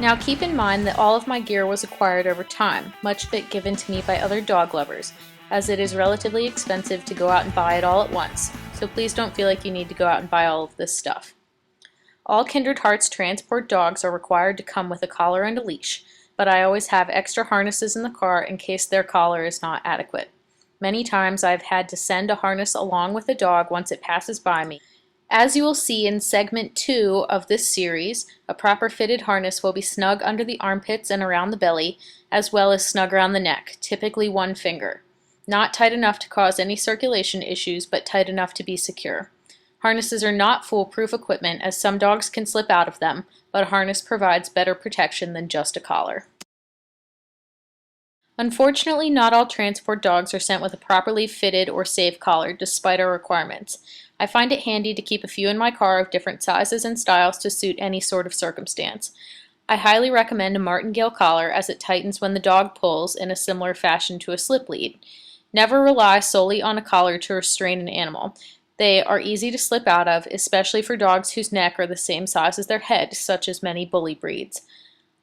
Now keep in mind that all of my gear was acquired over time, much of it given to me by other dog lovers, as it is relatively expensive to go out and buy it all at once, so please don't feel like you need to go out and buy all of this stuff. All Kindred Hearts Transport dogs are required to come with a collar and a leash, but I always have extra harnesses in the car in case their collar is not adequate. Many times I've had to send a harness along with the dog once it passes by me. As you will see in segment 2 of this series, a proper fitted harness will be snug under the armpits and around the belly, as well as snug around the neck, typically one finger. Not tight enough to cause any circulation issues, but tight enough to be secure. Harnesses are not foolproof equipment, as some dogs can slip out of them, but a harness provides better protection than just a collar. Unfortunately, not all transport dogs are sent with a properly fitted or safe collar, despite our requirements. I find it handy to keep a few in my car of different sizes and styles to suit any sort of circumstance. I highly recommend a martingale collar, as it tightens when the dog pulls in a similar fashion to a slip lead. Never rely solely on a collar to restrain an animal. They are easy to slip out of, especially for dogs whose neck are the same size as their head, such as many bully breeds.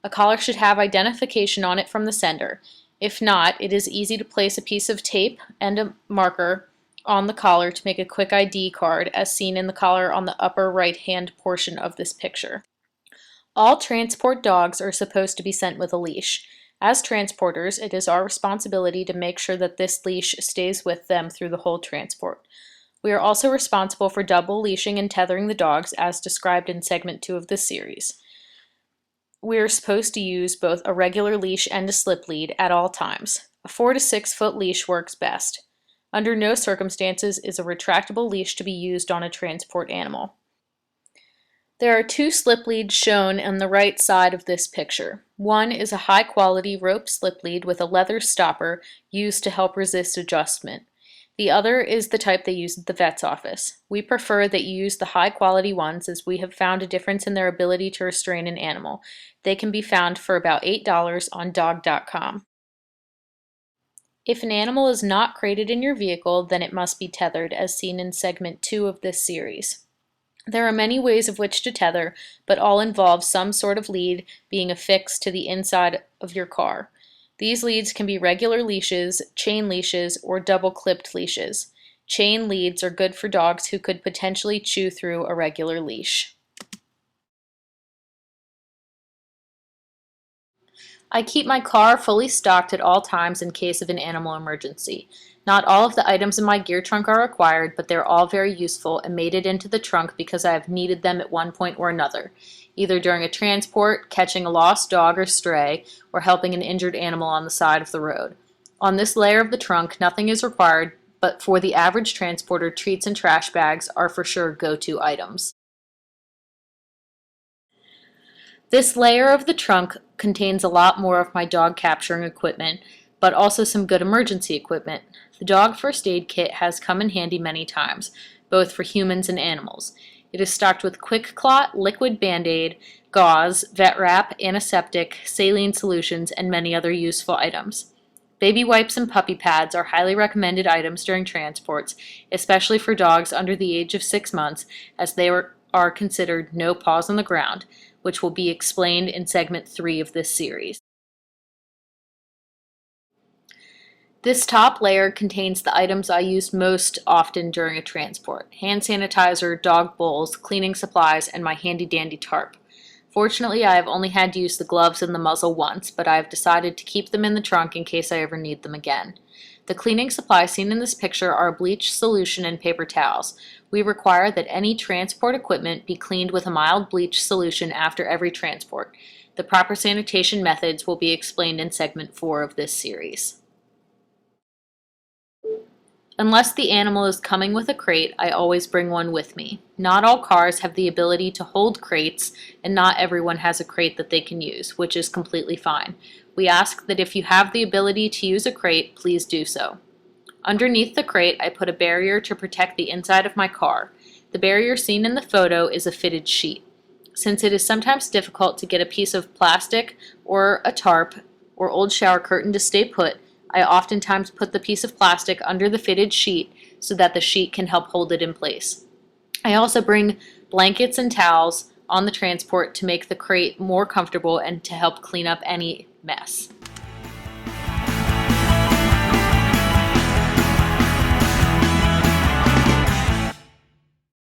A collar should have identification on it from the sender. If not, it is easy to place a piece of tape and a marker on the collar to make a quick ID card, as seen in the collar on the upper right-hand portion of this picture. All transport dogs are supposed to be sent with a leash. As transporters, it is our responsibility to make sure that this leash stays with them through the whole transport. We are also responsible for double leashing and tethering the dogs, as described in segment 2 of this series. We are supposed to use both a regular leash and a slip lead at all times. A 4 to 6 foot leash works best. Under no circumstances is a retractable leash to be used on a transport animal. There are 2 slip leads shown on the right side of this picture. One is a high-quality rope slip lead with a leather stopper used to help resist adjustment. The other is the type they use at the vet's office. We prefer that you use the high-quality ones, as we have found a difference in their ability to restrain an animal. They can be found for about $8 on dog.com. If an animal is not crated in your vehicle, then it must be tethered, as seen in segment 2 of this series. There are many ways of which to tether, but all involve some sort of lead being affixed to the inside of your car. These leads can be regular leashes, chain leashes, or double-clipped leashes. Chain leads are good for dogs who could potentially chew through a regular leash. I keep my car fully stocked at all times in case of an animal emergency. Not all of the items in my gear trunk are required, but they're all very useful and made it into the trunk because I have needed them at one point or another, either during a transport, catching a lost dog or stray, or helping an injured animal on the side of the road. On this layer of the trunk, nothing is required, but for the average transporter, treats and trash bags are for sure go-to items. This layer of the trunk contains a lot more of my dog capturing equipment, but also some good emergency equipment. The dog first aid kit has come in handy many times, both for humans and animals. It is stocked with quikclot, liquid bandaid, gauze, vet wrap, antiseptic, saline solutions, and many other useful items. Baby wipes and puppy pads are highly recommended items during transports, especially for dogs under the age of 6 months, as they are considered no paws on the ground, which will be explained in segment 3 of this series. This top layer contains the items I use most often during a transport: hand sanitizer, dog bowls, cleaning supplies, and my handy-dandy tarp. Fortunately, I have only had to use the gloves and the muzzle once, but I have decided to keep them in the trunk in case I ever need them again. The cleaning supplies seen in this picture are bleach solution and paper towels. We require that any transport equipment be cleaned with a mild bleach solution after every transport. The proper sanitation methods will be explained in segment 4 of this series. Unless the animal is coming with a crate, I always bring one with me. Not all cars have the ability to hold crates, and not everyone has a crate that they can use, which is completely fine. We ask that if you have the ability to use a crate, please do so. Underneath the crate, I put a barrier to protect the inside of my car. The barrier seen in the photo is a fitted sheet. Since it is sometimes difficult to get a piece of plastic or a tarp or old shower curtain to stay put, I oftentimes put the piece of plastic under the fitted sheet so that the sheet can help hold it in place. I also bring blankets and towels, on the transport to make the crate more comfortable and to help clean up any mess.